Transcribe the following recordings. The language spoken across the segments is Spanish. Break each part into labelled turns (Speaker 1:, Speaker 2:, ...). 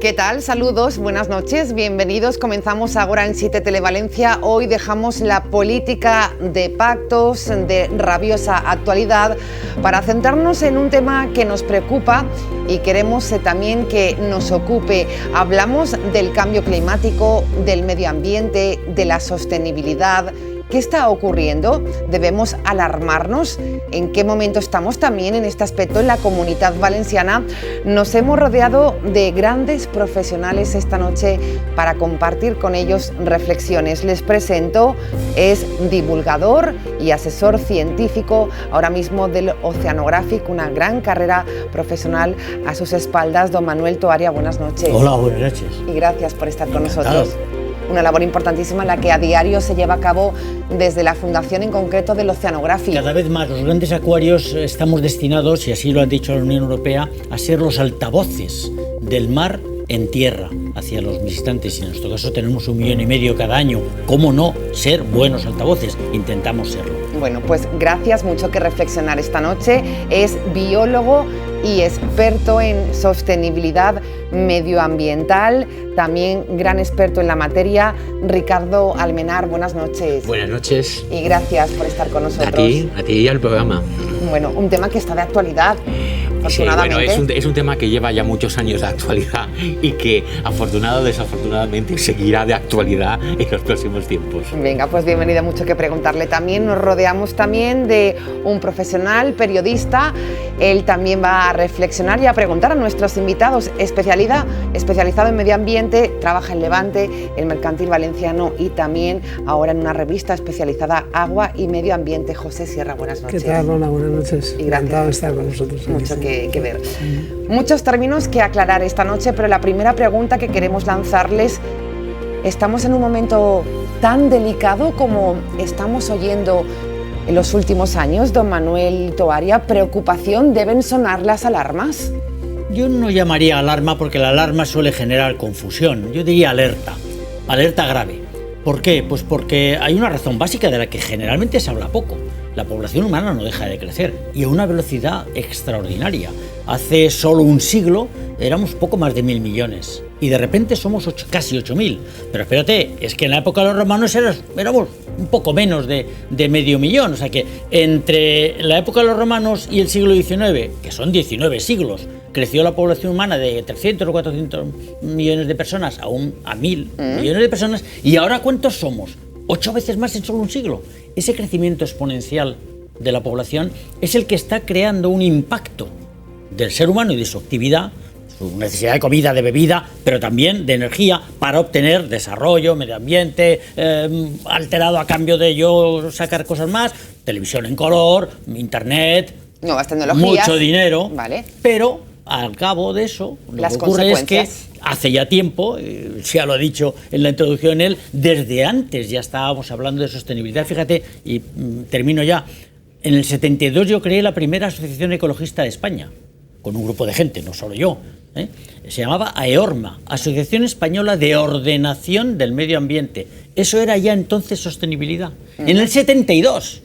Speaker 1: ¿Qué tal? Saludos, buenas noches, bienvenidos. Comenzamos ahora en 7 Televalencia. Hoy dejamos la política de pactos de rabiosa actualidad para centrarnos en un tema que nos preocupa y queremos también que nos ocupe. Hablamos del cambio climático, del medio ambiente, de la sostenibilidad. ¿Qué está ocurriendo? ¿Debemos alarmarnos? ¿En qué momento estamos también en este aspecto en la Comunidad Valenciana? Nos hemos rodeado de grandes profesionales esta noche para compartir con ellos reflexiones. Les presento, es divulgador y asesor científico ahora mismo del Oceanographic, una gran carrera profesional a sus espaldas. Don Manuel Toaria, buenas noches.
Speaker 2: Hola, buenas noches.
Speaker 1: Y gracias por estar con nosotros. Una labor importantísima la que a diario se lleva a cabo desde la fundación en concreto del Oceanographic.
Speaker 2: Cada vez más los grandes acuarios estamos destinados, y así lo ha dicho la Unión Europea, a ser los altavoces del mar en tierra hacia los visitantes, y en nuestro caso tenemos 1,5 millones cada año. ¿Cómo no ser buenos altavoces? Intentamos serlo.
Speaker 1: Bueno, pues gracias, mucho que reflexionar esta noche. Es biólogo y experto en sostenibilidad medioambiental, también gran experto en la materia. Ricardo Almenar, buenas noches.
Speaker 3: Buenas noches.
Speaker 1: Y gracias por estar con nosotros.
Speaker 3: A ti y al programa.
Speaker 1: Bueno, un tema que está de actualidad.
Speaker 3: Sí, bueno, es un tema que lleva ya muchos años de actualidad y que afortunado o desafortunadamente seguirá de actualidad en los próximos tiempos.
Speaker 1: Venga, pues bienvenida, mucho que preguntarle. También nos rodeamos también de un profesional, periodista. Él también va a reflexionar y a preguntar a nuestros invitados. Especializado en medio ambiente, trabaja en Levante, el Mercantil Valenciano y también ahora en una revista especializada Agua y Medio Ambiente. José Sierra, buenas noches.
Speaker 4: ¿Qué tal, Lola? Buenas noches.
Speaker 1: Y
Speaker 4: encantado de estar con nosotros.
Speaker 1: Mucho que ver. Muchos términos que aclarar esta noche, pero la primera pregunta que queremos lanzarles: ¿estamos en un momento tan delicado como estamos oyendo en los últimos años? Don Manuel Toaria, ¿preocupación? ¿Deben sonar las alarmas?
Speaker 2: Yo no llamaría alarma, porque la alarma suele generar confusión. Yo diría alerta grave. ¿Por qué? Pues porque hay una razón básica de la que generalmente se habla poco. La población humana no deja de crecer y a una velocidad extraordinaria. Hace solo un siglo éramos poco más de 1.000 millones y de repente somos casi 8.000. Pero espérate, es que en la época de los romanos éramos un poco menos de 500.000. O sea que entre la época de los romanos y el siglo XIX, que son 19 siglos, creció la población humana de 300 o 400 millones de personas a 1.000 millones de personas. ¿Y ahora cuántos somos? 8 veces más en solo un siglo. Ese crecimiento exponencial de la población es el que está creando un impacto del ser humano y de su actividad, su necesidad de comida, de bebida, pero también de energía para obtener desarrollo, medio ambiente, alterado a cambio de yo sacar cosas más, televisión en color, internet,
Speaker 1: nuevas tecnologías,
Speaker 2: mucho dinero,
Speaker 1: ¿vale?
Speaker 2: Pero al cabo de eso, lo que ocurre es que hace ya tiempo, ya lo ha dicho en la introducción él, desde antes ya estábamos hablando de sostenibilidad. Fíjate, y termino ya, en el 72 yo creé la primera asociación ecologista de España, con un grupo de gente, no solo yo, se llamaba AEORMA, Asociación Española de Ordenación del Medio Ambiente. Eso era ya entonces sostenibilidad. En el 72.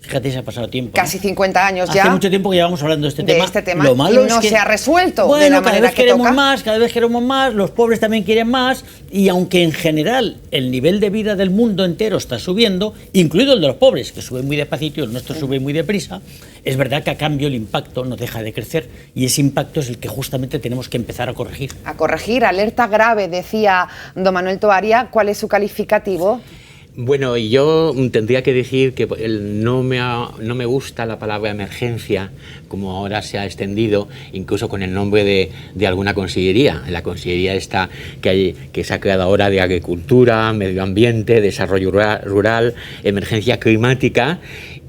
Speaker 2: Fíjate, se ha pasado tiempo.
Speaker 1: Casi 50 años ya.
Speaker 2: Hace mucho tiempo que llevamos hablando de este tema.
Speaker 1: Lo malo es que se ha resuelto,
Speaker 2: bueno,
Speaker 1: de la manera que toca.
Speaker 2: Cada vez queremos más, los pobres también quieren más, y aunque en general el nivel de vida del mundo entero está subiendo, incluido el de los pobres, que sube muy despacito y el nuestro sube muy deprisa, es verdad que a cambio el impacto no deja de crecer, y ese impacto es el que justamente tenemos que empezar a corregir.
Speaker 1: A corregir, alerta grave, decía don Manuel Toaria. ¿Cuál es su calificativo?
Speaker 3: Bueno, y yo tendría que decir que no me gusta la palabra emergencia, como ahora se ha extendido, incluso con el nombre de alguna consellería. La consellería esta que se ha creado ahora de Agricultura, Medio Ambiente, Desarrollo Rural, Emergencia Climática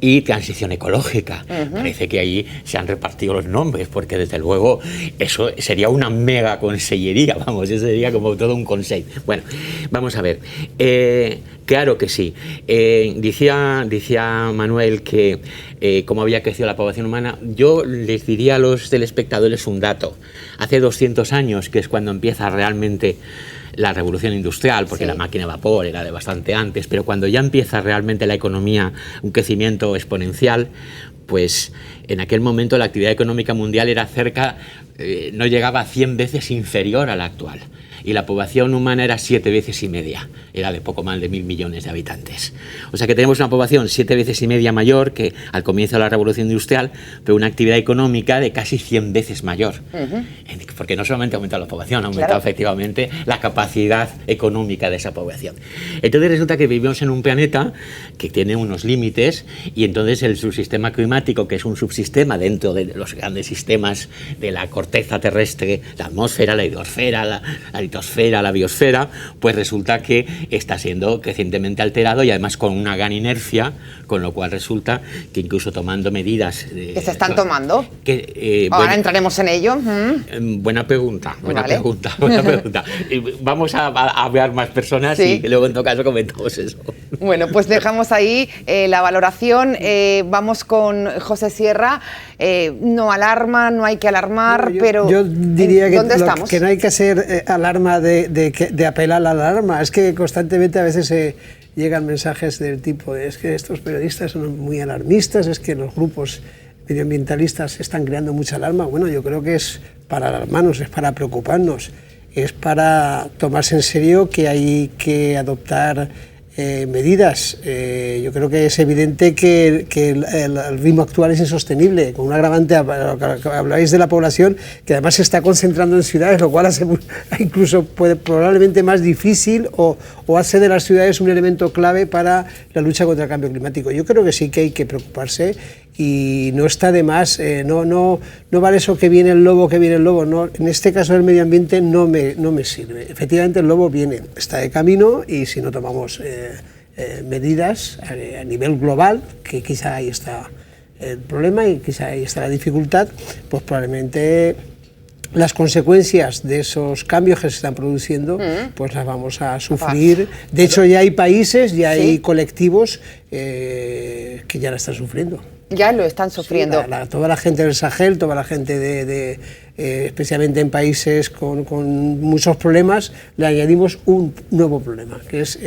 Speaker 3: y Transición Ecológica. Parece que ahí se han repartido los nombres, porque desde luego eso sería una mega consellería, vamos, eso sería como todo un consejo. Bueno, vamos a ver. Claro que sí. Decía Manuel que cómo había crecido la población humana. Yo les diría a los telespectadores un dato. Hace 200 años, que es cuando empieza realmente la revolución industrial, porque la máquina de vapor era de bastante antes, pero cuando ya empieza realmente la economía, un crecimiento exponencial, pues en aquel momento la actividad económica mundial era no llegaba a 100 veces inferior a la actual. Y la población humana era 7 veces y media, era de poco más de 1.000 millones de habitantes. O sea que tenemos una población 7 veces y media mayor que al comienzo de la Revolución Industrial, pero una actividad económica de casi 100 veces mayor. Porque no solamente ha aumentado la población, ha aumentado efectivamente la capacidad económica de esa población. Entonces resulta que vivimos en un planeta que tiene unos límites y entonces el subsistema climático, que es un subsistema dentro de los grandes sistemas de la corteza terrestre, la atmósfera, la hidrosfera, la litosfera, la biosfera, pues resulta que está siendo crecientemente alterado y además con una gran inercia, con lo cual resulta que incluso tomando medidas...
Speaker 1: ¿Que se están tomando?
Speaker 3: Ahora
Speaker 1: entraremos en ello.
Speaker 3: Buena pregunta.
Speaker 1: Vale.
Speaker 3: Vamos a hablar más personas y luego en todo caso comentamos eso.
Speaker 1: Bueno, pues dejamos ahí la valoración. Vamos con José Sierra. No alarma, no hay que alarmar, pero
Speaker 4: yo diría
Speaker 1: que
Speaker 4: no hay que hacer alarma de apelar a la alarma. Es que constantemente a veces llegan mensajes del tipo es que estos periodistas son muy alarmistas, es que los grupos medioambientalistas están creando mucha alarma. Bueno, yo creo que es para alarmarnos, es para preocuparnos, es para tomarse en serio que hay que adoptar medidas. Yo creo que es evidente que el ritmo actual es insostenible, con un agravante, habláis de la población, que además se está concentrando en ciudades, lo cual hace incluso probablemente más difícil o hace de las ciudades un elemento clave para la lucha contra el cambio climático. Yo creo que sí que hay que preocuparse y no está de más, no vale eso que viene el lobo, no, en este caso del medio ambiente no me sirve. Efectivamente el lobo está de camino y si no tomamos medidas a nivel global, que quizá ahí está el problema y quizá ahí está la dificultad, pues probablemente las consecuencias de esos cambios que se están produciendo, pues las vamos a sufrir. De hecho ya hay países, ya hay colectivos que ya la están sufriendo.
Speaker 1: Ya lo están sufriendo.
Speaker 4: Sí, toda la gente del Sahel, toda la gente especialmente en países con muchos problemas, le añadimos un nuevo problema, que es,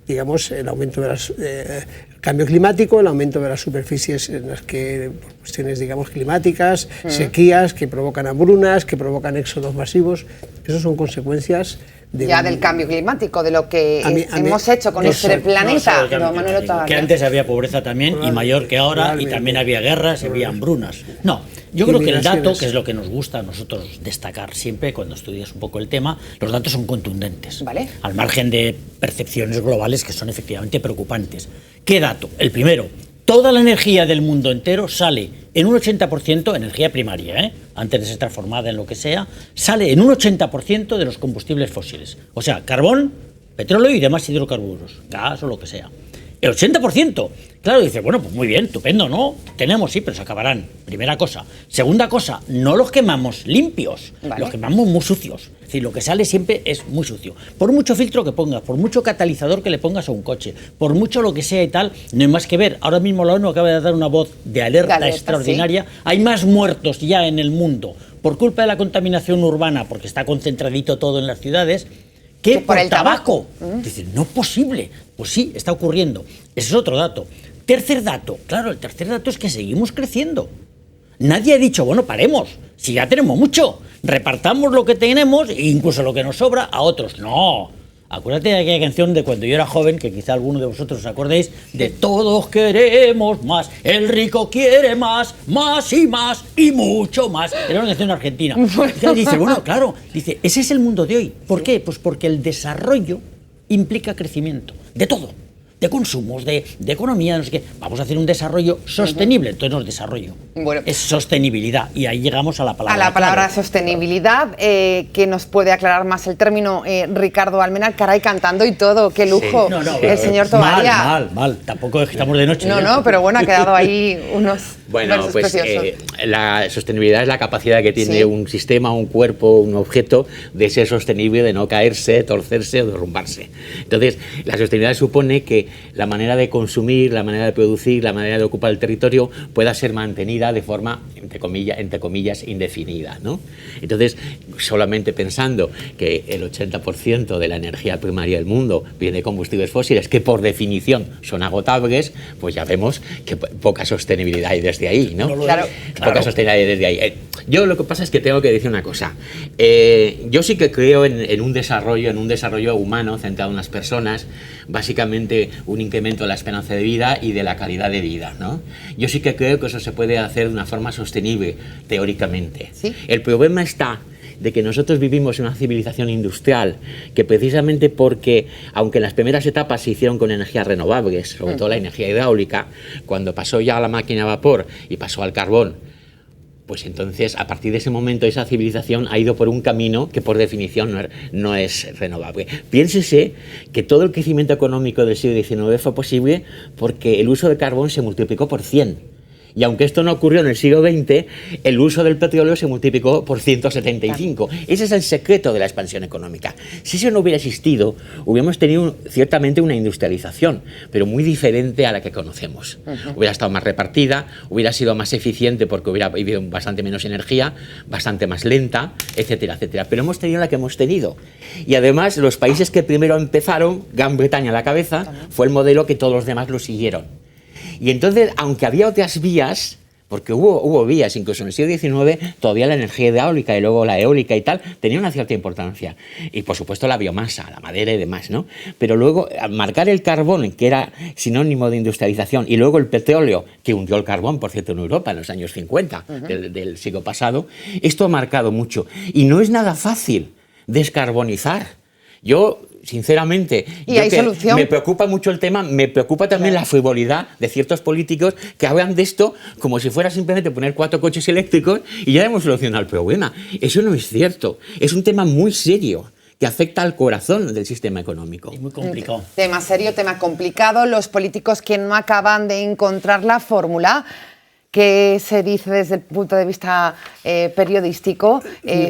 Speaker 4: digamos, el aumento de cambio climático, el aumento de las superficies en las que, por cuestiones, digamos, climáticas, sequías que provocan hambrunas, que provocan éxodos masivos. Esas son consecuencias del
Speaker 1: cambio climático, de lo que hemos hecho con este planeta.
Speaker 2: Que antes había pobreza también y mayor que ahora, y también había guerras, había hambrunas. No, yo creo que el dato, que es lo que nos gusta a nosotros destacar siempre cuando estudias un poco el tema, los datos son contundentes,
Speaker 1: ¿vale?
Speaker 2: Al margen de percepciones globales que son efectivamente preocupantes. ¿Qué dato? El primero, toda la energía del mundo entero sale en un 80%, energía primaria, antes de ser transformada en lo que sea, sale en un 80% de los combustibles fósiles. O sea, carbón, petróleo y demás hidrocarburos, gas o lo que sea. El 80%. Claro, dice, bueno, pues muy bien, estupendo, ¿no? Tenemos, sí, pero se acabarán. Primera cosa. Segunda cosa, no los quemamos limpios, los quemamos muy sucios. Es decir, lo que sale siempre es muy sucio. Por mucho filtro que pongas, por mucho catalizador que le pongas a un coche, por mucho lo que sea y tal, no hay más que ver. Ahora mismo la ONU acaba de dar una voz de alerta extraordinaria. Sí. Hay más muertos ya en el mundo por culpa de la contaminación urbana, porque está concentradito todo en las ciudades, que por el tabaco. Dicen, no es posible. Pues sí, está ocurriendo. Ese es otro dato. Tercer dato. Claro, el tercer dato es que seguimos creciendo. Nadie ha dicho, bueno, paremos, si ya tenemos mucho, repartamos lo que tenemos e incluso lo que nos sobra a otros. No. Acuérdate de aquella canción de cuando yo era joven, que quizá alguno de vosotros os acordéis, de todos queremos más, el rico quiere más, más y mucho más. Era una canción argentina. Y dice, bueno, claro, dice, ese es el mundo de hoy. ¿Por qué? Pues porque el desarrollo implica crecimiento, de todo, de consumos, de economía, no sé qué. Vamos a hacer un desarrollo sostenible, entonces no es desarrollo, es sostenibilidad, y ahí llegamos a la palabra.
Speaker 1: A la palabra sostenibilidad, que nos puede aclarar más el término Ricardo Almenara, caray, cantando y todo, qué lujo, sí. El señor Tovaria.
Speaker 2: Mal, tampoco estamos de noche.
Speaker 1: No, pero bueno, ha quedado ahí unos versos preciosos.
Speaker 3: La sostenibilidad es la capacidad que tiene un sistema, un cuerpo, un objeto de ser sostenible, de no caerse, torcerse o derrumbarse. Entonces, la sostenibilidad supone que la manera de consumir, la manera de producir, la manera de ocupar el territorio pueda ser mantenida de forma, entre comillas, indefinida, ¿no? Entonces, solamente pensando que el 80% de la energía primaria del mundo viene de combustibles fósiles, que por definición son agotables, pues ya vemos que poca sostenibilidad hay desde ahí, ¿no?
Speaker 1: Claro.
Speaker 3: Poca sostenibilidad hay desde ahí. Yo lo que pasa es que tengo que decir una cosa. Yo sí que creo en un desarrollo humano centrado en las personas, básicamente un incremento de la esperanza de vida y de la calidad de vida, ¿no? Yo sí que creo que eso se puede hacer de una forma sostenible, teóricamente.
Speaker 1: ¿Sí?
Speaker 3: El problema está de que nosotros vivimos en una civilización industrial que precisamente porque, aunque en las primeras etapas se hicieron con energías renovables, sobre todo la energía hidráulica, cuando pasó ya a la máquina a vapor y pasó al carbón, pues entonces, a partir de ese momento, esa civilización ha ido por un camino que, por definición, no es renovable. Piénsese que todo el crecimiento económico del siglo XIX fue posible porque el uso de carbón se multiplicó por 100. Y aunque esto no ocurrió en el siglo XX, el uso del petróleo se multiplicó por 175. Ese es el secreto de la expansión económica. Si eso no hubiera existido, hubiéramos tenido ciertamente una industrialización, pero muy diferente a la que conocemos. Hubiera estado más repartida, hubiera sido más eficiente porque hubiera habido bastante menos energía, bastante más lenta, etcétera, etcétera. Pero hemos tenido la que hemos tenido. Y además, los países que primero empezaron, Gran Bretaña a la cabeza, fue el modelo que todos los demás lo siguieron. Y entonces, aunque había otras vías, porque hubo vías, incluso en el siglo XIX, todavía la energía hidráulica y luego la eólica y tal, tenía una cierta importancia. Y por supuesto la biomasa, la madera y demás, ¿no? Pero luego, al marcar el carbón, que era sinónimo de industrialización, y luego el petróleo, que hundió el carbón, por cierto, en Europa en los años 50 del siglo pasado, esto ha marcado mucho. Y no es nada fácil descarbonizar. Yo, sinceramente,
Speaker 1: ¿Y hay solución?
Speaker 3: Me preocupa mucho el tema, me preocupa también la frivolidad de ciertos políticos que hablan de esto como si fuera simplemente poner 4 coches eléctricos y ya hemos solucionado el problema. Eso no es cierto, es un tema muy serio que afecta al corazón del sistema económico.
Speaker 2: Es muy complicado.
Speaker 1: Tema serio, tema complicado. Los políticos que no acaban de encontrar la fórmula. ¿Qué se dice desde el punto de vista periodístico,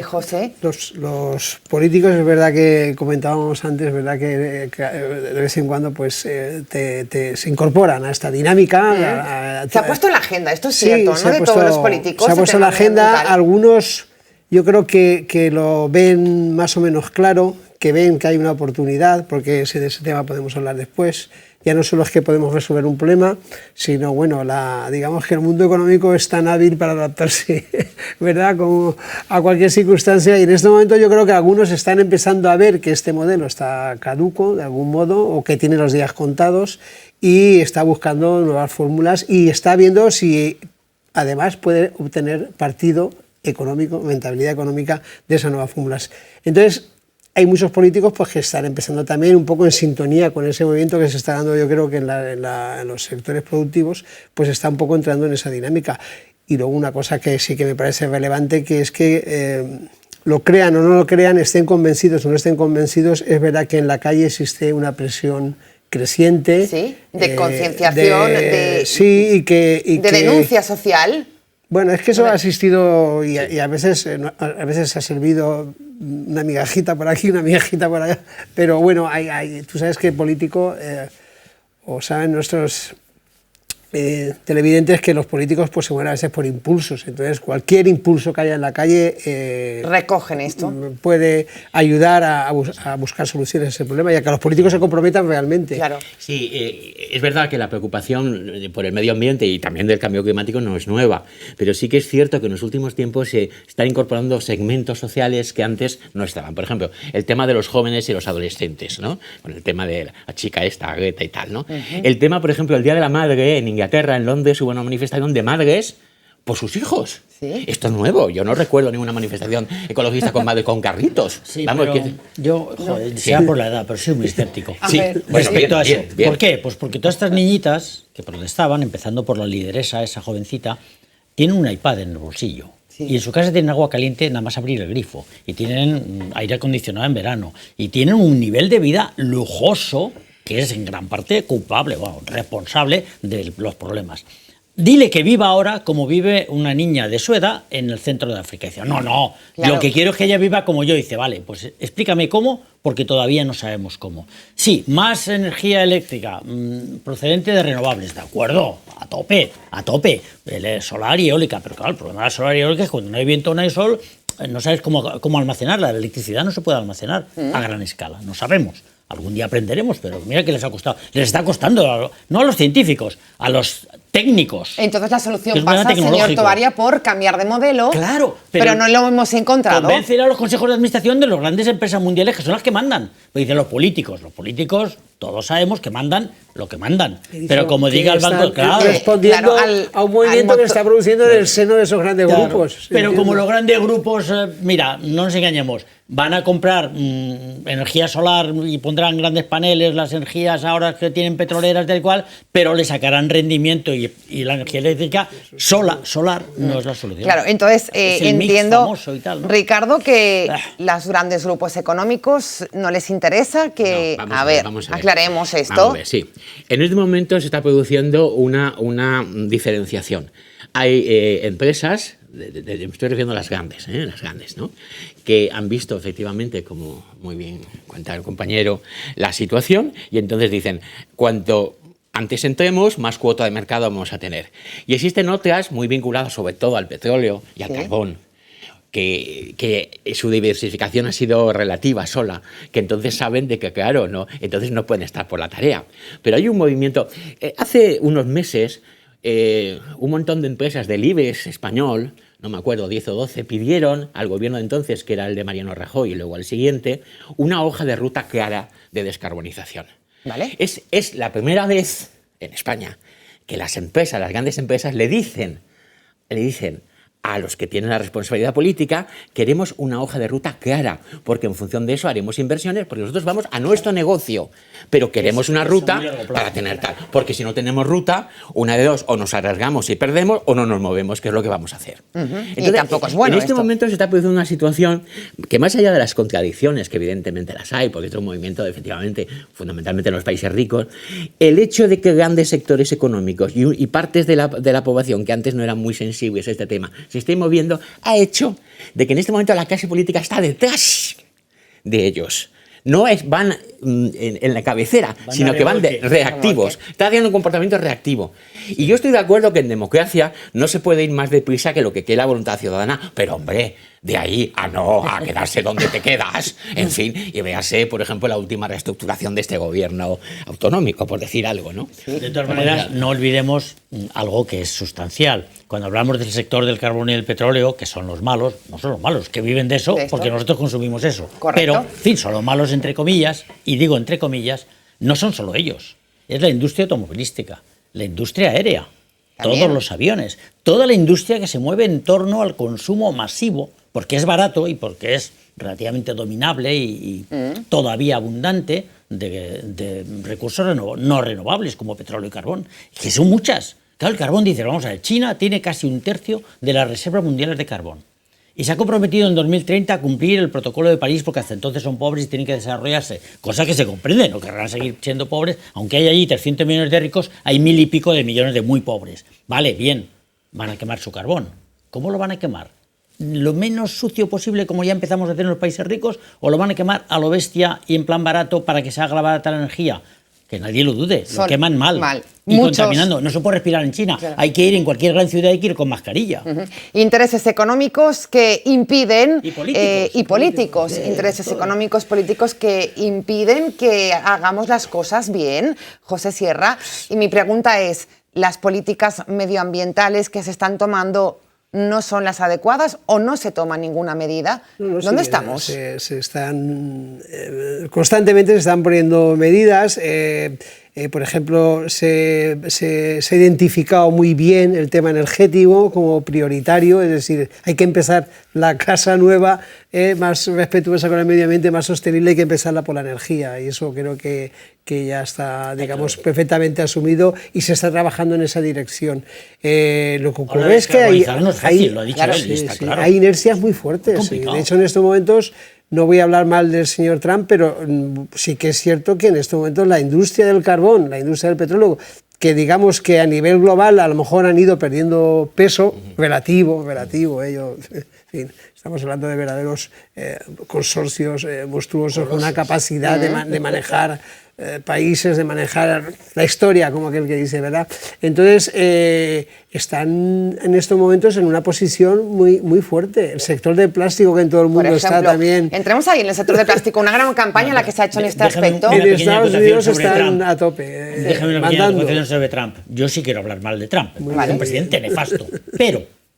Speaker 1: José?
Speaker 4: Los políticos, es verdad que comentábamos antes, es verdad que de vez en cuando pues, se incorporan a esta dinámica.
Speaker 1: Se ha puesto en la agenda, esto es cierto, ¿no? De todos los políticos.
Speaker 4: Se ha puesto en la agenda, algunos yo creo que lo ven más o menos claro, que ven que hay una oportunidad, porque de ese tema podemos hablar después. Ya no solo es que podemos resolver un problema, sino, bueno, digamos que el mundo económico es tan hábil para adaptarse, ¿verdad?, como a cualquier circunstancia, y en este momento yo creo que algunos están empezando a ver que este modelo está caduco, de algún modo, o que tiene los días contados, y está buscando nuevas fórmulas, y está viendo si, además, puede obtener partido económico, rentabilidad económica de esas nuevas fórmulas. Entonces, hay muchos políticos pues, que están empezando también un poco en sintonía con ese movimiento que se está dando, yo creo que en los sectores productivos, pues está un poco entrando en esa dinámica. Y luego una cosa que sí que me parece relevante, que es que lo crean o no lo crean, estén convencidos o no estén convencidos, es verdad que en la calle existe una presión creciente.
Speaker 1: Sí, de concienciación,
Speaker 4: de
Speaker 1: denuncia social.
Speaker 4: Bueno, es que eso ha existido y a veces ha servido una migajita por aquí, una migajita por allá, pero bueno, tú sabes que el político, o saben nuestros televidentes, que los políticos pues, se mueven a veces por impulsos, entonces cualquier impulso que haya en la calle
Speaker 1: recogen esto,
Speaker 4: puede ayudar a buscar soluciones a ese problema y a que los políticos se comprometan realmente.
Speaker 1: Claro.
Speaker 3: Sí, es verdad que la preocupación por el medio ambiente y también del cambio climático no es nueva, pero sí que es cierto que en los últimos tiempos se están incorporando segmentos sociales que antes no estaban. Por ejemplo, el tema de los jóvenes y los adolescentes, ¿no? Con el tema de la chica esta, Greta y tal, ¿no? El tema, por ejemplo, el Día de la Madre en Inglaterra, en Londres, hubo una manifestación de madres por sus hijos.
Speaker 1: ¿Sí?
Speaker 3: Esto es nuevo. Yo no recuerdo ninguna manifestación ecologista con madres con carritos.
Speaker 2: Sí,
Speaker 3: vamos,
Speaker 2: pero yo, joder, sea por la edad, pero soy muy escéptico.
Speaker 3: Sí,
Speaker 1: ver.
Speaker 3: bueno,
Speaker 2: Respecto a eso.
Speaker 3: bien.
Speaker 2: ¿Por qué? Pues porque todas estas niñitas que protestaban, empezando por la lideresa, esa jovencita, tienen un iPad en el bolsillo.
Speaker 1: Sí.
Speaker 2: Y en su casa tienen agua caliente nada más abrir el grifo. Y tienen aire acondicionado en verano. Y tienen un nivel de vida lujoso que es en gran parte culpable, bueno, responsable de los problemas. Dile que viva ahora como vive una niña de su edad en el centro de África. Y dice, no,
Speaker 1: claro,
Speaker 2: lo que quiero es que ella viva como yo. Dice, vale, pues explícame cómo, porque todavía no sabemos cómo. Sí, más energía eléctrica procedente de renovables, de acuerdo, a tope, solar y eólica. Pero claro, el problema de la solar y eólica es que cuando no hay viento, no hay sol, no sabes cómo almacenarla. La electricidad no se puede almacenar a gran escala, no sabemos. Algún día aprenderemos, pero mira que les ha costado. Les está costando, no a los científicos, a los técnicos.
Speaker 1: Entonces la solución pasa, señor Tovaria, por cambiar de modelo.
Speaker 2: Claro,
Speaker 1: pero no lo hemos encontrado.
Speaker 2: Convencer a los consejos de administración de las grandes empresas mundiales, que son las que mandan. Lo dicen los políticos. Los políticos, todos sabemos que mandan lo que mandan. Pero como diga el Banco...
Speaker 4: Claro, respondiendo a un movimiento que está produciendo en el seno de esos grandes grupos.
Speaker 2: Pero como los grandes grupos, mira, no nos engañemos, van a comprar energía solar y pondrán grandes paneles, las energías ahora que tienen petroleras del cual, pero le sacarán rendimiento y la energía eléctrica solar no es la solución.
Speaker 1: Claro, entonces entiendo,
Speaker 2: tal, ¿no?
Speaker 1: Ricardo, que los grandes grupos económicos no les interesa que...
Speaker 3: No, vamos a ver.
Speaker 1: Aclaremos esto.
Speaker 3: Vamos a ver, sí. En este momento se está produciendo una diferenciación. Hay empresas, me estoy refiriendo a las grandes, ¿no? Que han visto efectivamente, como muy bien cuenta el compañero, la situación y entonces dicen, cuanto antes entremos, más cuota de mercado vamos a tener. Y existen otras muy vinculadas sobre todo al petróleo y al carbón, que su diversificación ha sido relativa sola, que entonces saben de que, claro, no, entonces no pueden estar por la tarea. Pero hay un movimiento. Hace unos meses, un montón de empresas del IBEX español, no me acuerdo, 10 o 12, pidieron al gobierno de entonces, que era el de Mariano Rajoy y luego al siguiente, una hoja de ruta clara de descarbonización.
Speaker 1: ¿Vale?
Speaker 3: Es la primera vez en España que las empresas, las grandes empresas, le dicen a los que tienen la responsabilidad política, queremos una hoja de ruta clara, porque en función de eso haremos inversiones, porque nosotros vamos a nuestro negocio, pero queremos una ruta para tener tal, porque si no tenemos ruta, una de dos, o nos arriesgamos y perdemos, o no nos movemos, que es lo que vamos a hacer. Entonces,
Speaker 1: y tampoco es bueno
Speaker 3: en este momento se está produciendo una situación que, más allá de las contradicciones, que evidentemente las hay, porque es un movimiento, efectivamente, fundamentalmente en los países ricos, el hecho de que grandes sectores económicos y partes de la población que antes no eran muy sensibles a este tema se estén moviendo, ha hecho de que en este momento la clase política está detrás de ellos. No van en la cabecera, sino que van reactivos. Está haciendo un comportamiento reactivo. Y yo estoy de acuerdo que en democracia no se puede ir más deprisa que lo que quiere la voluntad ciudadana, pero hombre, de ahí a quedarse donde te quedas, en fin, y véase, por ejemplo, la última reestructuración de este gobierno autonómico, por decir algo, ¿no?
Speaker 2: Sí. De todas maneras, no olvidemos algo que es sustancial. Cuando hablamos del sector del carbón y del petróleo, que son los malos, no son los malos, que viven de eso, porque nosotros consumimos eso.
Speaker 1: Correcto.
Speaker 2: Pero, en fin, son los malos entre comillas, y digo entre comillas, no son solo ellos. Es la industria automovilística, la industria aérea, ¿también? Todos los aviones, toda la industria que se mueve en torno al consumo masivo, porque es barato y porque es relativamente dominable y todavía abundante de recursos no renovables como petróleo y carbón, que son muchas. Claro, el carbón, dice, vamos a ver, China tiene casi 1/3 de las reservas mundiales de carbón y se ha comprometido en 2030 a cumplir el protocolo de París, porque hasta entonces son pobres y tienen que desarrollarse, cosa que se comprende, no querrán seguir siendo pobres, aunque hay allí 300 millones de ricos, hay 1000 y pico de millones de muy pobres. Vale, bien, van a quemar su carbón. ¿Cómo lo van a quemar? ¿Lo menos sucio posible, como ya empezamos a hacer en los países ricos, o lo van a quemar a lo bestia y en plan barato para que se haga barata la energía? Que nadie lo dude, lo queman mal. Y contaminando. No se puede respirar en China. Claro. Hay que ir en cualquier gran ciudad, hay que ir con mascarilla.
Speaker 1: Intereses económicos que impiden...
Speaker 2: Y políticos.
Speaker 1: Intereses económicos, políticos que impiden que hagamos las cosas bien. José Sierra. Y mi pregunta es, ¿las políticas medioambientales que se están tomando no son las adecuadas o no se toma ninguna medida? ¿Dónde estamos?
Speaker 4: Se están constantemente se están poniendo medidas. Por ejemplo, se ha identificado muy bien el tema energético como prioritario, es decir, hay que empezar la casa nueva más respetuosa con el medio ambiente, más sostenible, hay que empezarla por la energía, y eso creo que ya está, digamos, perfectamente asumido y se está trabajando en esa dirección. Lo que ocurre es que hay inercias muy fuertes, y de hecho en estos momentos, no voy a hablar mal del señor Trump, pero sí que es cierto que en estos momentos la industria del carbón, la industria del petróleo, que digamos que a nivel global a lo mejor han ido perdiendo peso relativo, ello, en fin, estamos hablando de verdaderos consorcios monstruosos con una capacidad de manejar países, de manejar la historia, como aquel que dice, ¿verdad? Entonces, están en estos momentos en una posición muy fuerte. El sector del plástico, que en todo el mundo está también...
Speaker 1: Entremos ahí en el sector del plástico, una gran campaña la que se ha hecho en este aspecto.
Speaker 4: En Estados Unidos están
Speaker 2: Trump.
Speaker 4: a tope,
Speaker 2: Déjame una pequeña acotación sobre Trump. Yo sí quiero hablar mal de Trump, es un presidente nefasto,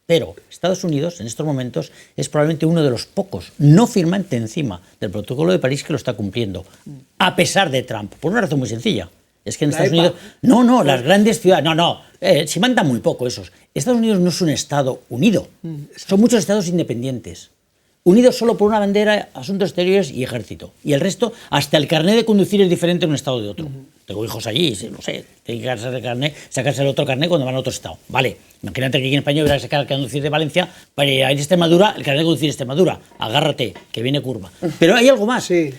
Speaker 2: pero Estados Unidos en estos momentos es probablemente uno de los pocos no firmante encima del Protocolo de París que lo está cumpliendo, a pesar de Trump, por una razón muy sencilla. Es que en Estados Unidos... No, las grandes ciudades... si mandan muy poco esos. Estados Unidos no es un Estado unido, son muchos estados independientes, unidos solo por una bandera, asuntos exteriores y ejército. Y el resto, hasta el carnet de conducir es diferente en un estado de otro. Tengo hijos allí, no sé, tienen que sacarse el otro carnet cuando van a otro estado. Vale, imagínate que aquí en España hubiera que sacar el carnet de conducir de Valencia para ir a Extremadura, el carnet de conducir de Extremadura. Agárrate, que viene curva. Pero hay algo más.
Speaker 4: Sí.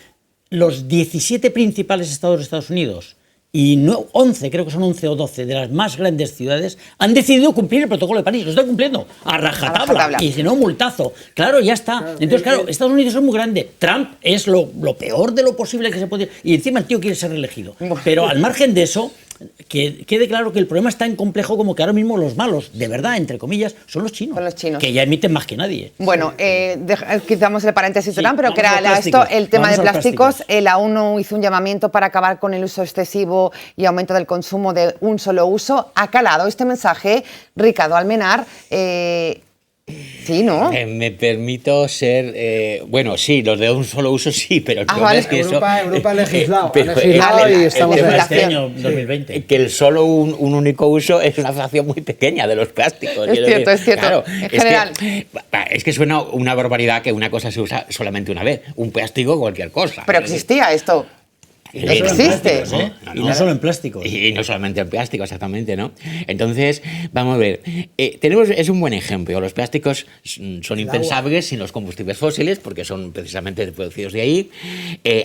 Speaker 2: Los 17 principales estados de Estados Unidos y 11, creo que son 11 o 12 de las más grandes ciudades han decidido cumplir el Protocolo de París. Lo están cumpliendo a rajatabla. Y si no, multazo. Claro, ya está. Entonces, claro, Estados Unidos es muy grande. Trump es lo peor de lo posible que se puede... Y encima el tío quiere ser reelegido. Pero al margen de eso, que quede claro que el problema es tan complejo como que ahora mismo los malos, de verdad, entre comillas, son los chinos.
Speaker 1: Son los chinos.
Speaker 2: Que ya emiten más que nadie.
Speaker 1: Bueno, quitamos el paréntesis, Trump, pero que era el tema de
Speaker 2: Vamos
Speaker 1: plásticos. La ONU hizo un llamamiento para acabar con el uso excesivo y aumento del consumo de un solo uso. Ha calado este mensaje, Ricardo Almenar. Sí, ¿no?
Speaker 3: Me permito ser... bueno, sí, los de un solo uso sí, pero el problema es que
Speaker 4: Europa ha legislado,
Speaker 3: y
Speaker 4: estamos
Speaker 2: en este año 2020.
Speaker 3: Que el solo un único uso es una fracción muy pequeña de los plásticos.
Speaker 1: Es cierto.
Speaker 3: Claro,
Speaker 1: en general.
Speaker 3: Es que suena una barbaridad que una cosa se usa solamente una vez. Un plástico, cualquier cosa.
Speaker 1: Pero existía esto. Existe.
Speaker 2: Y no solo en plásticos.
Speaker 3: Y no solamente en plástico, exactamente, ¿no? Entonces, vamos a ver. Es un buen ejemplo. Los plásticos son impensables sin los combustibles fósiles, porque son precisamente producidos de ahí.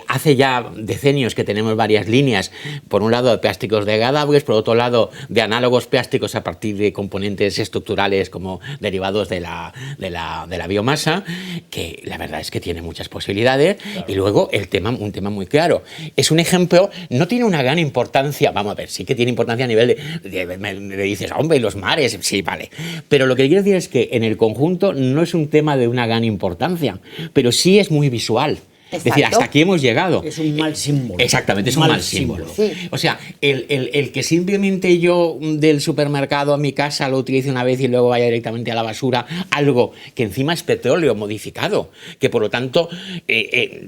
Speaker 3: Hace ya decenios que tenemos varias líneas, por un lado de plásticos degradables, por otro lado de análogos plásticos a partir de componentes estructurales como derivados de la biomasa, que la verdad es que tiene muchas posibilidades. Claro. Y luego un tema muy claro. Es un ejemplo, no tiene una gran importancia, vamos a ver, sí que tiene importancia a nivel me dices, hombre, y los mares, sí, vale. Pero lo que quiero decir es que en el conjunto no es un tema de una gran importancia, pero sí es muy visual. Exacto. Es decir, hasta aquí hemos llegado.
Speaker 2: Es un mal símbolo.
Speaker 3: Exactamente, es un mal símbolo.
Speaker 1: Sí.
Speaker 3: O sea, el que simplemente yo del supermercado a mi casa lo utilice una vez y luego vaya directamente a la basura, algo que encima es petróleo modificado, que por lo tanto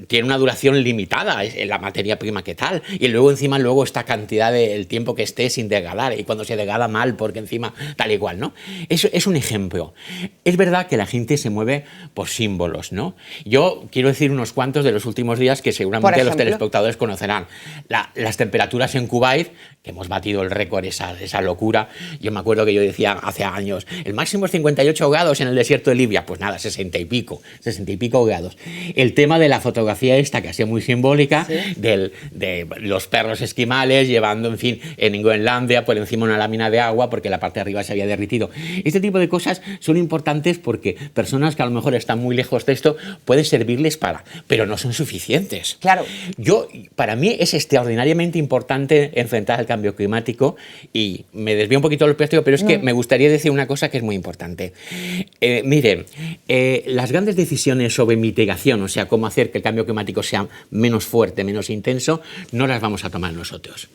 Speaker 3: tiene una duración limitada en la materia prima que tal, y luego encima esta cantidad del tiempo que esté sin degradar, y cuando se degrada mal, porque encima tal y cual, ¿no? Eso es un ejemplo. Es verdad que la gente se mueve por símbolos, ¿no? Yo quiero decir unos cuantos de los últimos días que seguramente los telespectadores conocerán. Las temperaturas en Kuwait, que hemos batido el récord, esa locura. Yo me acuerdo que yo decía hace años, el máximo es 58 grados en el desierto de Libia. Pues nada, 60 y pico grados. El tema de la fotografía esta, que ha sido muy simbólica, ¿sí? De los perros esquimales llevando, en fin, en Groenlandia por encima una lámina de agua porque la parte de arriba se había derretido. Este tipo de cosas son importantes porque personas que a lo mejor están muy lejos de esto pueden servirles pero no son suficientes.
Speaker 1: Claro.
Speaker 3: Para mí es extraordinariamente importante enfrentar el cambio climático, y me desvío un poquito del plástico, pero es que me gustaría decir una cosa que es muy importante. Miren, las grandes decisiones sobre mitigación, o sea, cómo hacer que el cambio climático sea menos fuerte, menos intenso, no las vamos a tomar nosotros.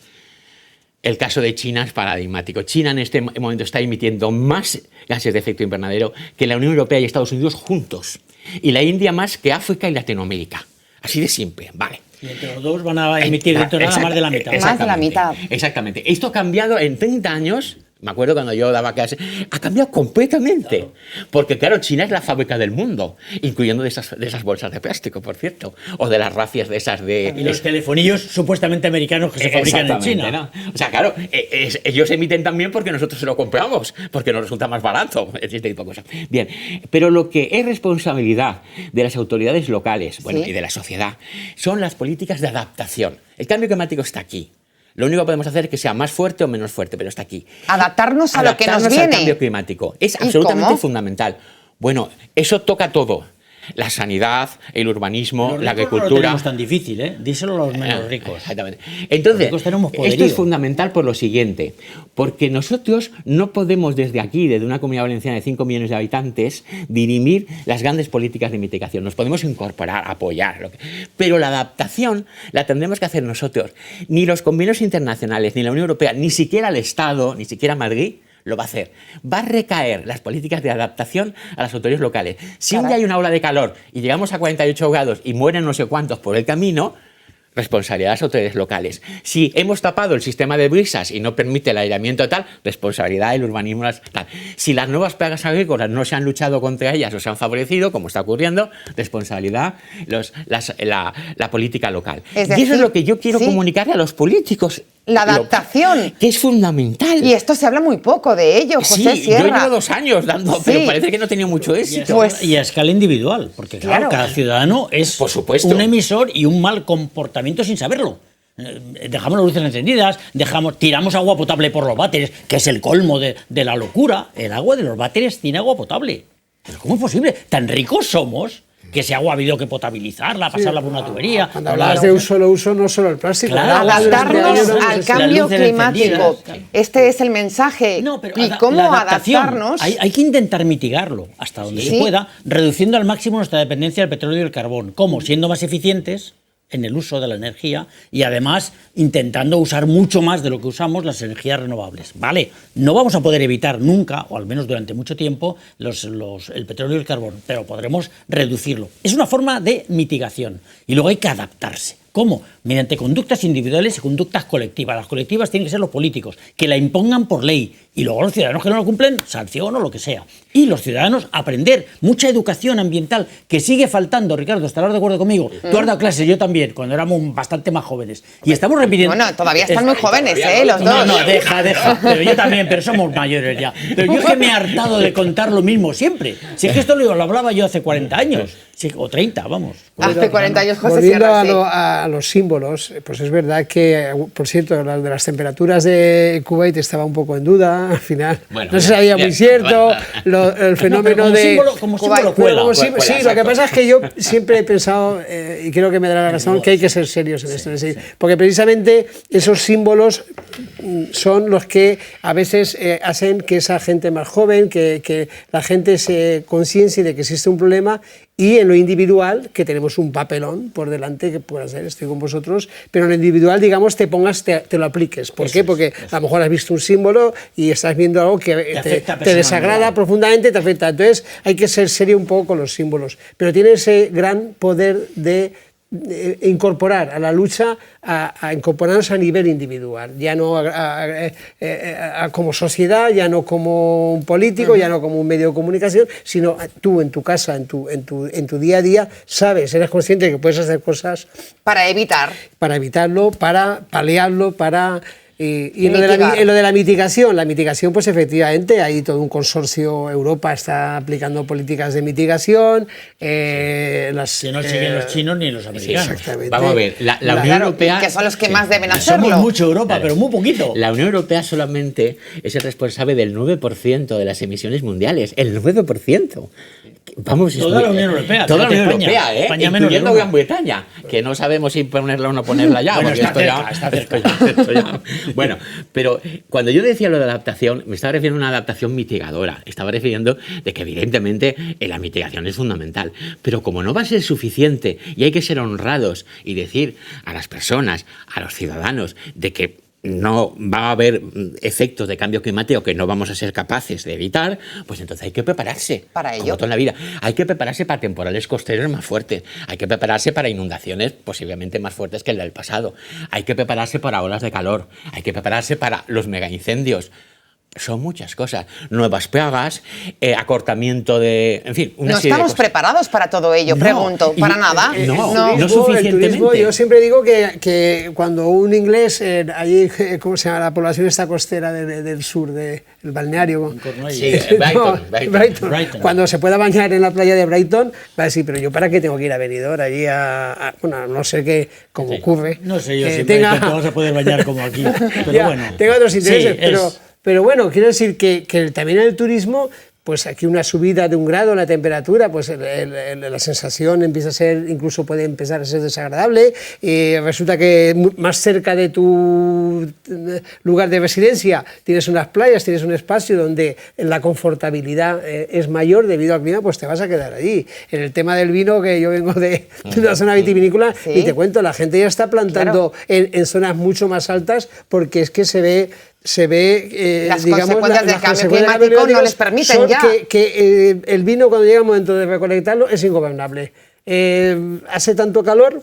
Speaker 3: El caso de China es paradigmático. China en este momento está emitiendo más gases de efecto invernadero que la Unión Europea y Estados Unidos juntos. Y la India más que África y Latinoamérica. Así de simple, vale.
Speaker 2: Y entre los dos van a emitir dentro de nada más de la mitad.
Speaker 1: Más de la mitad.
Speaker 3: Exactamente. Esto ha cambiado en 30 años. Me acuerdo cuando yo daba clase, ha cambiado completamente. Claro. Porque, claro, China es la fábrica del mundo, incluyendo de esas bolsas de plástico, por cierto, o de las racias de esas de...
Speaker 2: Y los telefonillos supuestamente americanos que se fabrican en China.
Speaker 3: ¿No? O sea, claro, ellos emiten también porque nosotros se lo compramos, porque nos resulta más barato, este tipo de cosas. Bien, pero lo que es responsabilidad de las autoridades locales, bueno, ¿sí? y de la sociedad, son las políticas de adaptación. El cambio climático está aquí. Lo único que podemos hacer es que sea más fuerte o menos fuerte, pero está aquí.
Speaker 1: Adaptarnos a lo que nos
Speaker 3: Adaptarnos
Speaker 1: viene.
Speaker 3: al cambio climático. Es absolutamente fundamental. Bueno, eso toca todo. La sanidad, el urbanismo, la agricultura.
Speaker 2: No lo tenemos tan difícil, ¿eh? Díselo a los menos ricos.
Speaker 3: Exactamente. Entonces, esto es fundamental por lo siguiente, porque nosotros no podemos desde aquí, desde una comunidad valenciana de 5 millones de habitantes, dirimir las grandes políticas de mitigación. Nos podemos incorporar, apoyar, pero la adaptación la tendremos que hacer nosotros. Ni los convenios internacionales, ni la Unión Europea, ni siquiera el Estado, ni siquiera Madrid, lo va a hacer. Va a recaer las políticas de adaptación a las autoridades locales. Si un día hay una ola de calor y llegamos a 48 grados y mueren no sé cuántos por el camino, responsabilidad de las autoridades locales. Si hemos tapado el sistema de brisas y no permite el aireamiento tal, responsabilidad del urbanismo tal. Si las nuevas plagas agrícolas no se han luchado contra ellas o se han favorecido, como está ocurriendo, responsabilidad la política local.
Speaker 1: Es decir,
Speaker 3: y eso es lo que yo quiero comunicarle a los políticos.
Speaker 1: La adaptación.
Speaker 3: Que es fundamental.
Speaker 1: Y esto se habla muy poco de ello, José Sierra.
Speaker 3: Yo llevo 2 años dando, pero parece que no he tenido mucho éxito.
Speaker 2: Y a escala individual, porque claro, cada ciudadano es
Speaker 3: por supuesto
Speaker 2: un emisor y un mal comportamiento sin saberlo. Dejamos las luces encendidas, tiramos agua potable por los váteres, que es el colmo de la locura. El agua de los váteres tiene agua potable. ¿Pero cómo es posible? ¿Tan ricos somos que ese agua ha habido que potabilizarla, pasarla por una tubería?
Speaker 4: Cuando hablas de un solo uso, no solo el plástico.
Speaker 2: Claro,
Speaker 1: adaptarnos al cambio climático. Este es el mensaje.
Speaker 2: No, pero
Speaker 1: ¿y cómo adaptarnos?
Speaker 2: Hay que intentar mitigarlo hasta donde se pueda, reduciendo al máximo nuestra dependencia del petróleo y el carbón. ¿Cómo? Siendo más eficientes en el uso de la energía y además intentando usar mucho más de lo que usamos las energías renovables. Vale, no vamos a poder evitar nunca, o al menos durante mucho tiempo, el petróleo y el carbón, pero podremos reducirlo. Es una forma de mitigación y luego hay que adaptarse. ¿Cómo? Mediante conductas individuales y conductas colectivas. Las colectivas tienen que ser los políticos, que la impongan por ley. Y luego los ciudadanos que no lo cumplen, sanción o lo que sea. Y los ciudadanos aprender mucha educación ambiental, que sigue faltando. Ricardo, ¿estarás de acuerdo conmigo? Tú has dado clases, yo también, cuando éramos bastante más jóvenes. Y estamos repitiendo...
Speaker 1: Bueno, todavía están muy jóvenes, los dos.
Speaker 2: No, deja. Pero yo también, pero somos mayores ya. Pero yo es que me he hartado de contar lo mismo siempre. Si es que esto lo hablaba yo hace 40 años. Sí, o 30, vamos.
Speaker 1: Hace 40 años, José
Speaker 4: Volviendo
Speaker 1: Sierra,
Speaker 4: a los símbolos, pues es verdad que, por cierto, las de las temperaturas de Kuwait estaba un poco en duda, al final no se sabía muy cierto, el fenómeno de...
Speaker 2: Como símbolo cuela.
Speaker 4: Sí, lo que pasa es que yo siempre he pensado, y creo que me dará la razón, que hay que ser serios en esto, porque precisamente esos símbolos son los que a veces hacen que esa gente más joven, que la gente se conciencie de que existe un problema, y en lo individual, que tenemos un papelón por delante, que pueda ser, estoy con vosotros, pero en lo individual, digamos, te lo apliques. ¿Por qué? Porque a lo mejor has visto un símbolo y estás viendo algo que te desagrada profundamente, te afecta. Entonces hay que ser serio un poco con los símbolos, pero tiene ese gran poder de incorporar a la lucha, a incorporarnos a nivel individual, ya no como sociedad, ya no como un político, ya no como un medio de comunicación, sino tú en tu casa, en tu día a día, eres consciente de que puedes hacer cosas
Speaker 1: para
Speaker 4: evitarlo, para paliarlo, para... Y en lo de la mitigación, pues efectivamente hay todo un consorcio. Europa está aplicando políticas de mitigación.
Speaker 2: Que no siguen los chinos ni los americanos.
Speaker 4: Exactamente.
Speaker 3: Vamos a ver, la Unión Europea...
Speaker 1: Que son los que más deben hacerlo.
Speaker 2: Somos mucho Europa, pero muy poquito.
Speaker 3: La Unión Europea solamente es el responsable del 9% de las emisiones mundiales. El 9%. Vamos,
Speaker 2: toda la Unión Europea.
Speaker 3: Toda la Unión Europea,
Speaker 2: España
Speaker 3: incluyendo Gran Bretaña, que no sabemos si ponerla o no ponerla ya.
Speaker 2: Bueno,
Speaker 3: está cerca. Bueno, pero cuando yo decía lo de adaptación, me estaba refiriendo a una adaptación mitigadora. Estaba refiriendo de que evidentemente la mitigación es fundamental. Pero como no va a ser suficiente y hay que ser honrados y decir a las personas, a los ciudadanos, de que no va a haber efectos de cambio climático que no vamos a ser capaces de evitar, pues entonces hay que prepararse.
Speaker 1: Para ello.
Speaker 3: Como todo en la vida. Hay que prepararse para temporales costeros más fuertes. Hay que prepararse para inundaciones posiblemente más fuertes que el del pasado. Hay que prepararse para olas de calor. Hay que prepararse para los megaincendios. Son muchas cosas. Nuevas plagas, acortamiento de... En fin, una
Speaker 1: ¿No
Speaker 3: serie de
Speaker 1: estamos
Speaker 3: cosas.
Speaker 1: preparados para todo ello?
Speaker 2: No,
Speaker 1: Pregunto.
Speaker 2: y-
Speaker 1: ¿Para nada?
Speaker 3: no suficientemente.
Speaker 4: El turismo, yo siempre digo que cuando un inglés, allí, ¿cómo se llama? La población esta costera del sur, del balneario.
Speaker 3: Sí,
Speaker 4: No,
Speaker 3: Brighton.
Speaker 2: Brighton.
Speaker 4: Cuando se pueda bañar en la playa de Brighton, va a decir, pero yo para qué tengo que ir a Benidorm allí bueno, no sé qué, como ocurre.
Speaker 2: No sé yo
Speaker 4: que
Speaker 2: si
Speaker 4: tenga-
Speaker 2: te vas a poder bañar como aquí, pero
Speaker 4: Ya,
Speaker 2: bueno.
Speaker 4: tengo otros intereses,
Speaker 2: Sí,
Speaker 4: pero bueno, quiero decir que también en el turismo, pues aquí una subida de 1 grado en la temperatura, pues la sensación empieza a ser, incluso puede empezar a ser desagradable, y resulta que más cerca de tu lugar de residencia tienes unas playas, tienes un espacio donde la confortabilidad es mayor debido al clima, pues te vas a quedar allí. En el tema del vino, que yo vengo de una zona vitivinícola,
Speaker 1: Sí.
Speaker 4: y te cuento, la gente ya está plantando en zonas mucho más altas, porque es que se ve
Speaker 1: Las
Speaker 4: digamos,
Speaker 1: consecuencias del
Speaker 4: las
Speaker 1: cambio
Speaker 4: consecuencias
Speaker 1: climático no
Speaker 4: climáticas
Speaker 1: les permiten
Speaker 4: son
Speaker 1: ya.
Speaker 4: que el vino, cuando llega el momento de recolectarlo, es ingobernable. Hace tanto calor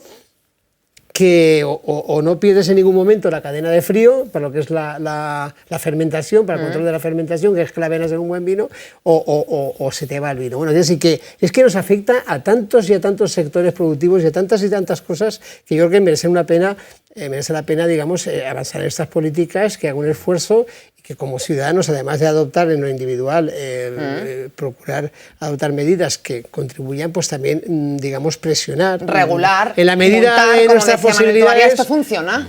Speaker 4: que o no pierdes en ningún momento la cadena de frío, para lo que es la fermentación, para el control de la fermentación, que es clave en hacer un buen vino, o se te va el vino. Bueno, es decir, que es que nos afecta a tantos y a tantos sectores productivos y a tantas cosas que yo creo que merece la pena, digamos, avanzar en estas políticas, que hagan un esfuerzo y que como ciudadanos, además de adoptar en lo individual, procurar adoptar medidas que contribuyan, pues también, digamos, presionar.
Speaker 1: Regular,
Speaker 4: en la medida
Speaker 1: multar,
Speaker 4: de
Speaker 1: como
Speaker 4: nuestras
Speaker 1: decía Manuel Toballa.
Speaker 4: posibilidades.
Speaker 1: ¿Esto funciona?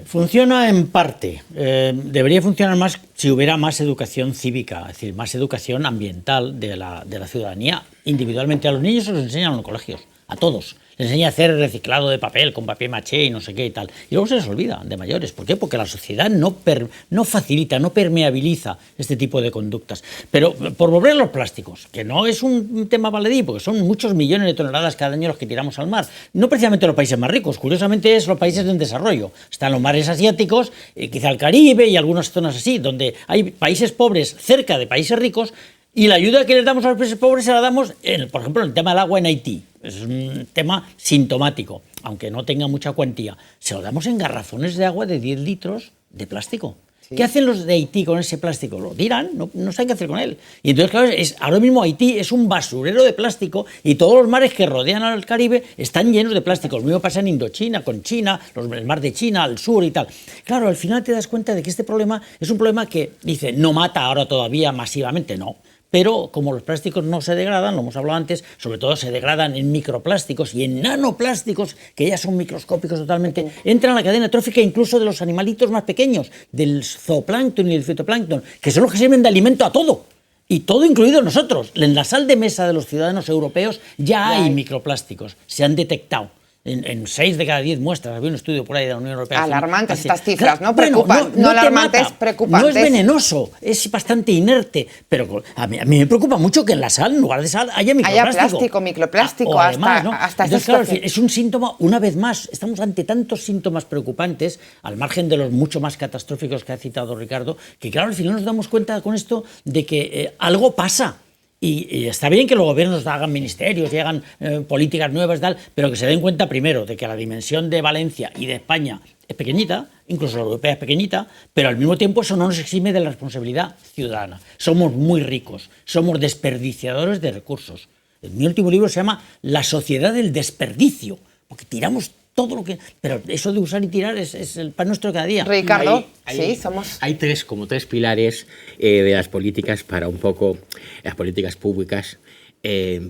Speaker 2: Funciona en parte. Debería funcionar más si hubiera más educación cívica, es decir, más educación ambiental de la ciudadanía. Individualmente a los niños se los enseñan en los colegios, a todos. Les enseña a hacer reciclado de papel con papier maché y no sé qué y tal. Y luego se les olvida de mayores. ¿Por qué? Porque la sociedad no facilita, no permeabiliza este tipo de conductas. Pero por volver a los plásticos, que no es un tema baladí, porque son muchos millones de toneladas cada año los que tiramos al mar. No precisamente los países más ricos, curiosamente es los países en desarrollo. Están los mares asiáticos, quizá el Caribe y algunas zonas así, donde hay países pobres cerca de países ricos. Y la ayuda que les damos a los países pobres se la damos, por ejemplo, en el tema del agua en Haití. Es un tema sintomático, aunque no tenga mucha cuantía. Se lo damos en garrafones de agua de 10 litros de plástico. Sí. ¿Qué hacen los de Haití con ese plástico? Lo tiran, no saben qué hacer con él. Y entonces, claro, ahora mismo Haití es un basurero de plástico y todos los mares que rodean al Caribe están llenos de plástico. Lo mismo pasa en Indochina, con China, el mar de China, al sur y tal. Claro, al final te das cuenta de que este problema es un problema que, dice, no mata ahora todavía masivamente, no. Pero como los plásticos no se degradan, lo hemos hablado antes, sobre todo se degradan en microplásticos y en nanoplásticos, que ya son microscópicos totalmente, entran a la cadena trófica incluso de los animalitos más pequeños, del zooplancton y del fitoplancton, que son los que sirven de alimento a todo. Y todo incluido nosotros. En la sal de mesa de los ciudadanos europeos ya hay microplásticos, se han detectado. En 6 de cada 10 muestras, había un estudio por ahí de la Unión Europea.
Speaker 1: Alarmantes estas cifras, ¿no? Preocupan, no alarmantes, preocupantes.
Speaker 2: No es venenoso, es bastante inerte, pero a mí me preocupa mucho que en la sal, en lugar de sal, haya microplástico.
Speaker 1: Haya plástico, microplástico,
Speaker 2: además,
Speaker 1: hasta
Speaker 2: Entonces, claro, es un síntoma, una vez más, estamos ante tantos síntomas preocupantes, al margen de los mucho más catastróficos que ha citado Ricardo, que claro, al final nos damos cuenta con esto de que algo pasa. Y está bien que los gobiernos hagan ministerios y hagan políticas nuevas y tal, pero que se den cuenta primero de que la dimensión de Valencia y de España es pequeñita, incluso la europea es pequeñita, pero al mismo tiempo eso no nos exime de la responsabilidad ciudadana. Somos muy ricos, somos desperdiciadores de recursos. Mi último libro se llama La sociedad del desperdicio, porque tiramos todo lo que... Pero eso de usar y tirar es el pan nuestro cada día.
Speaker 1: Ricardo, sí, somos...
Speaker 3: Hay tres pilares de las políticas para un poco, las políticas públicas,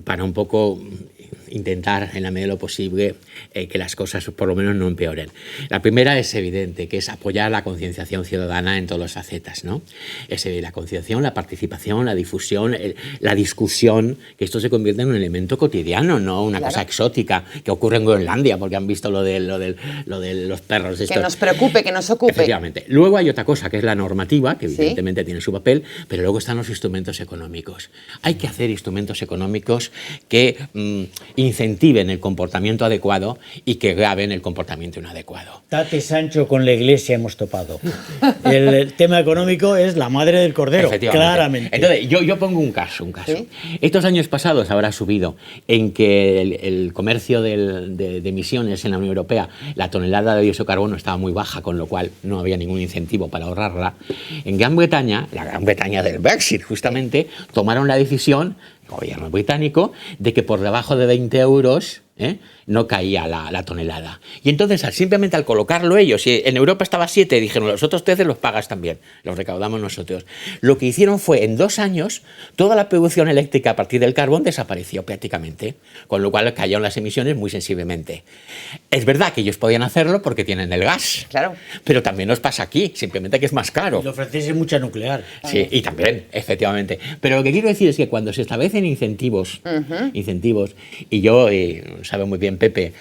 Speaker 3: para un poco intentar, en la medida de lo posible, que las cosas por lo menos no empeoren. La primera es evidente, que es apoyar la concienciación ciudadana en todas las facetas, ¿no? Es la concienciación, la participación, la difusión, la discusión, que esto se convierta en un elemento cotidiano, no una cosa exótica que ocurre en Groenlandia, porque han visto lo de los perros.
Speaker 1: Que nos preocupe, que nos ocupe.
Speaker 3: Efectivamente. Luego hay otra cosa, que es la normativa, que evidentemente tiene su papel, pero luego están los instrumentos económicos. Hay que hacer instrumentos económicos que incentiven el comportamiento adecuado y que graben el comportamiento inadecuado.
Speaker 2: Tate Sancho, con la Iglesia hemos topado. El tema económico es la madre del cordero, claramente.
Speaker 3: Entonces, yo pongo un caso. ¿Sí? Estos años pasados habrá subido en que el comercio de emisiones en la Unión Europea, la tonelada de dióxido de carbono estaba muy baja, con lo cual no había ningún incentivo incentivo para ahorrarla, en Gran Bretaña, la Gran Bretaña del Brexit justamente, tomaron la decisión, el gobierno británico, de que por debajo de 20 euros no caía la tonelada. Y entonces, simplemente al colocarlo ellos, y en Europa estaba 7, dijeron, los otros 13 los pagas también, los recaudamos nosotros. Lo que hicieron fue, en 2 años, toda la producción eléctrica a partir del carbón desapareció prácticamente, con lo cual cayeron las emisiones muy sensiblemente. Es verdad que ellos podían hacerlo porque tienen el gas,
Speaker 1: claro,
Speaker 3: pero también nos pasa aquí, simplemente que es más caro.
Speaker 2: Y lo ofrecéis mucha nuclear.
Speaker 3: Sí, y también, efectivamente. Pero lo que quiero decir es que cuando se establecen incentivos, y yo, sabe muy bien Pepe,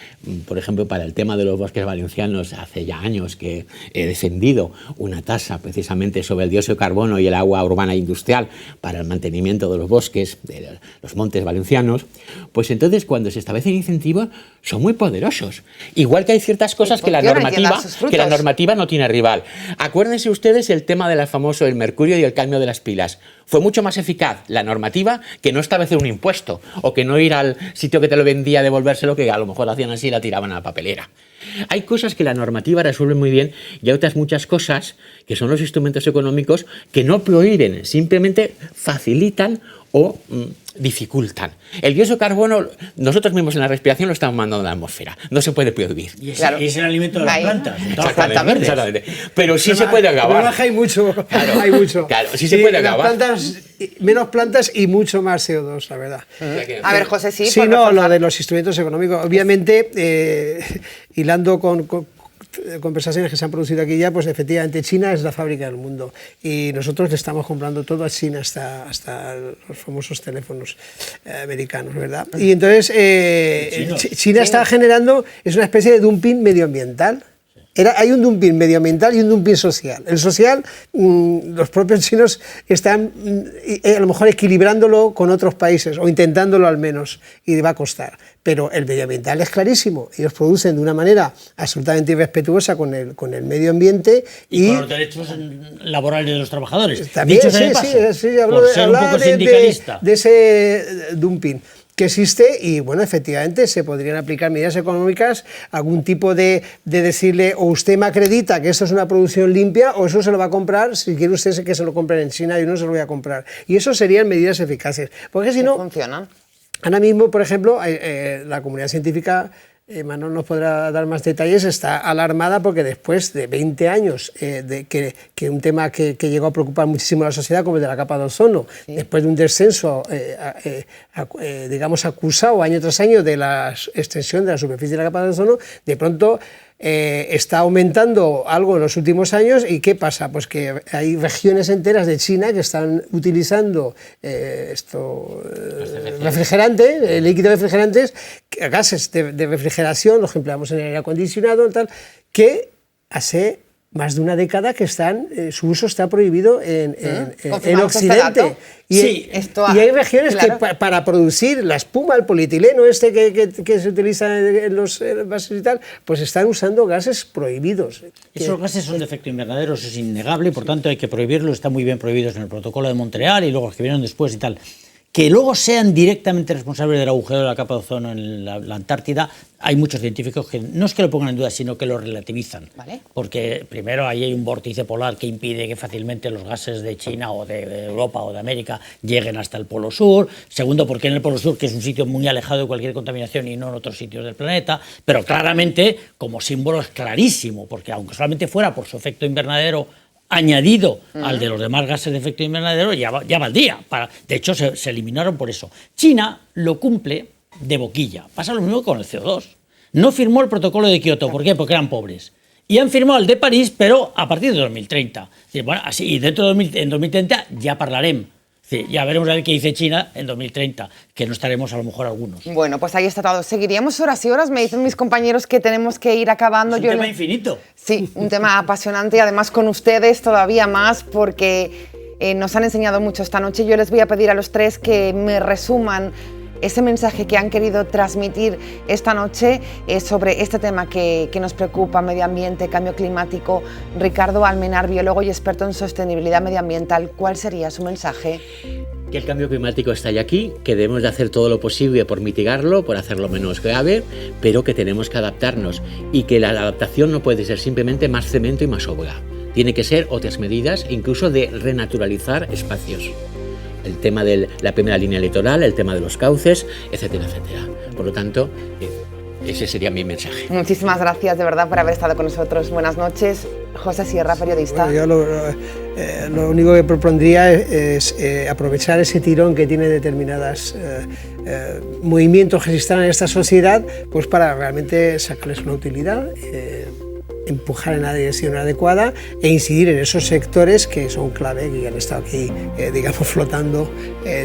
Speaker 3: por ejemplo, para el tema de los bosques valencianos, hace ya años que he defendido una tasa precisamente sobre el dióxido de carbono y el agua urbana e industrial para el mantenimiento de los bosques, de los montes valencianos, pues entonces cuando se establecen incentivos son muy poderosos. Igual que hay ciertas cosas que la normativa no tiene rival. Acuérdense ustedes el tema del famoso el mercurio y el cadmio de las pilas. Fue mucho más eficaz la normativa que no establecer un impuesto o que no ir al sitio que te lo vendía a devolvérselo, que a lo mejor hacían así y la tiraban a la papelera. Hay cosas que la normativa resuelve muy bien y hay otras muchas cosas que son los instrumentos económicos que no prohíben, simplemente facilitan o dificultan. El dióxido de carbono, nosotros mismos en la respiración lo estamos mandando a la atmósfera. No se puede prohibir.
Speaker 2: Y es el alimento de las plantas.
Speaker 3: Exactamente. Pero sí se puede acabar.
Speaker 4: Hay mucho.
Speaker 3: Claro,
Speaker 4: hay mucho.
Speaker 3: Claro, sí se puede acabar.
Speaker 4: Menos plantas y mucho más CO2, la verdad.
Speaker 1: A ver, José, sí.
Speaker 4: Sí, no, lo de los instrumentos económicos. Obviamente, hilando con conversaciones que se han producido aquí ya, pues efectivamente China es la fábrica del mundo y nosotros le estamos comprando todo a China, hasta los famosos teléfonos americanos, ¿verdad? Y entonces China está generando, es una especie de dumping medioambiental. Hay un dumping medioambiental y un dumping social. El social, los propios chinos están a lo mejor equilibrándolo con otros países, o intentándolo al menos, y va a costar. Pero el medioambiental es clarísimo. Ellos producen de una manera absolutamente irrespetuosa con el medio ambiente.
Speaker 2: Y con los derechos laborales de los trabajadores.
Speaker 4: También, sí, hablaba de ese dumping que existe y, bueno, efectivamente se podrían aplicar medidas económicas, algún tipo de decirle, o usted me acredita que esto es una producción limpia, o eso se lo va a comprar, si quiere usted que se lo compren en China, yo no se lo voy a comprar. Y eso serían medidas eficaces. Porque si no,
Speaker 1: funcionan. Ahora
Speaker 4: mismo, por ejemplo, la comunidad científica, Manuel nos podrá dar más detalles, está alarmada porque después de 20 años que un tema que llegó a preocupar muchísimo a la sociedad, como el de la capa de ozono, después de un descenso, digamos, acusado año tras año de la extensión de la superficie de la capa de ozono, de pronto está aumentando algo en los últimos años. ¿Y qué pasa? Pues que hay regiones enteras de China que están utilizando refrigerante, líquidos refrigerantes, gases de refrigeración, los que empleamos en el aire acondicionado, tal, que hace más de una década que su uso está prohibido en Occidente. Y hay regiones que para producir la espuma, el polietileno que se utiliza en los envases y tal, pues están usando gases prohibidos.
Speaker 2: Esos gases son de efecto invernadero, eso es innegable, y por tanto hay que prohibirlos, están muy bien prohibidos en el protocolo de Montreal y luego los que vienen después y tal. Que luego sean directamente responsables del agujero de la capa de ozono en la Antártida, hay muchos científicos que no es que lo pongan en duda, sino que lo relativizan. ¿Vale? Porque primero ahí hay un vórtice polar que impide que fácilmente los gases de China o de Europa o de América lleguen hasta el Polo Sur. Segundo, porque en el Polo Sur, que es un sitio muy alejado de cualquier contaminación y no en otros sitios del planeta, pero claramente como símbolo es clarísimo, porque aunque solamente fuera por su efecto invernadero añadido al de los demás gases de efecto invernadero, ya valdría. De hecho, se eliminaron por eso. China lo cumple de boquilla. Pasa lo mismo con el CO2. No firmó el protocolo de Kioto. ¿Por qué? Porque eran pobres. Y han firmado el de París, pero a partir de 2030. Bueno, así, y dentro de en 2030 ya parlaremos. Sí, ya veremos a ver qué dice China en 2030, que no estaremos a lo mejor algunos.
Speaker 1: Bueno, pues ahí está todo. Seguiríamos horas y horas. Me dicen mis compañeros que tenemos que ir acabando.
Speaker 2: Es un tema infinito.
Speaker 1: Sí, un tema apasionante y además con ustedes todavía más porque nos han enseñado mucho esta noche. Yo les voy a pedir a los tres que me resuman ese mensaje que han querido transmitir esta noche sobre este tema que nos preocupa, medio ambiente, cambio climático. Ricardo Almenar, biólogo y experto en sostenibilidad medioambiental, ¿cuál sería su mensaje?
Speaker 3: Que el cambio climático está ya aquí, que debemos de hacer todo lo posible por mitigarlo, por hacerlo menos grave, pero que tenemos que adaptarnos y que la adaptación no puede ser simplemente más cemento y más obra. tiene que ser otras medidas, incluso de renaturalizar espacios. El tema de la primera línea litoral, el tema de los cauces, etcétera, etcétera. Por lo tanto, ese sería mi mensaje.
Speaker 1: Muchísimas gracias de verdad por haber estado con nosotros. Buenas noches. José Sierra, periodista.
Speaker 4: Bueno, yo lo único que propondría es aprovechar ese tirón que tiene determinados movimientos que se están en esta sociedad, pues para realmente sacarles una utilidad, empujar en la dirección adecuada e incidir en esos sectores que son clave, que han estado aquí, digamos, flotando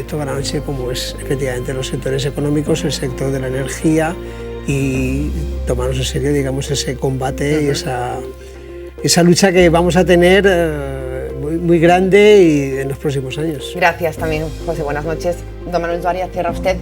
Speaker 4: toda la noche, como es efectivamente los sectores económicos, el sector de la energía, y tomarnos en serio, digamos, ese combate y esa lucha que vamos a tener muy grande y en los próximos años.
Speaker 1: Gracias también, José. Buenas noches. Don Manuel Soria, cierra usted.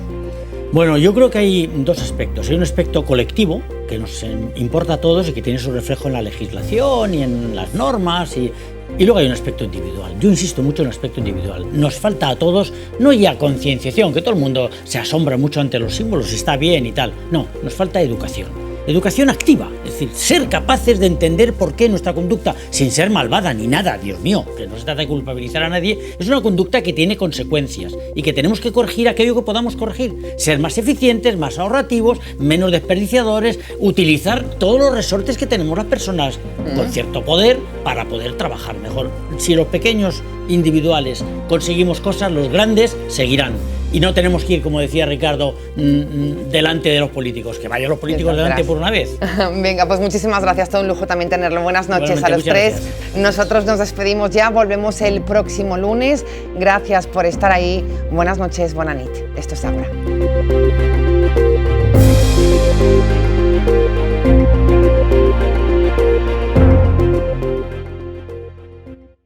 Speaker 2: Bueno, yo creo que hay dos aspectos. Hay un aspecto colectivo, que nos importa a todos y que tiene su reflejo en la legislación y en las normas, y luego hay un aspecto individual. Yo insisto mucho en el aspecto individual. Nos falta a todos, no ya concienciación, que todo el mundo se asombra mucho ante los símbolos, está bien y tal. No, nos falta educación. Educación activa, es decir, ser capaces de entender por qué nuestra conducta, sin ser malvada ni nada, Dios mío, que no se trata de culpabilizar a nadie, es una conducta que tiene consecuencias y que tenemos que corregir aquello que podamos corregir, ser más eficientes, más ahorrativos, menos desperdiciadores, utilizar todos los resortes que tenemos las personas con cierto poder para poder trabajar mejor. Si los pequeños individuales conseguimos cosas, los grandes seguirán. Y no tenemos que ir, como decía Ricardo, delante de los políticos, que vayan los políticos delante por una vez.
Speaker 1: Venga, pues muchísimas gracias, todo un lujo también tenerlo. Buenas noches a los tres. Gracias. Nosotros nos despedimos ya, volvemos el próximo lunes. Gracias por estar ahí. Buenas noches, buena nit. Esto es Ágora.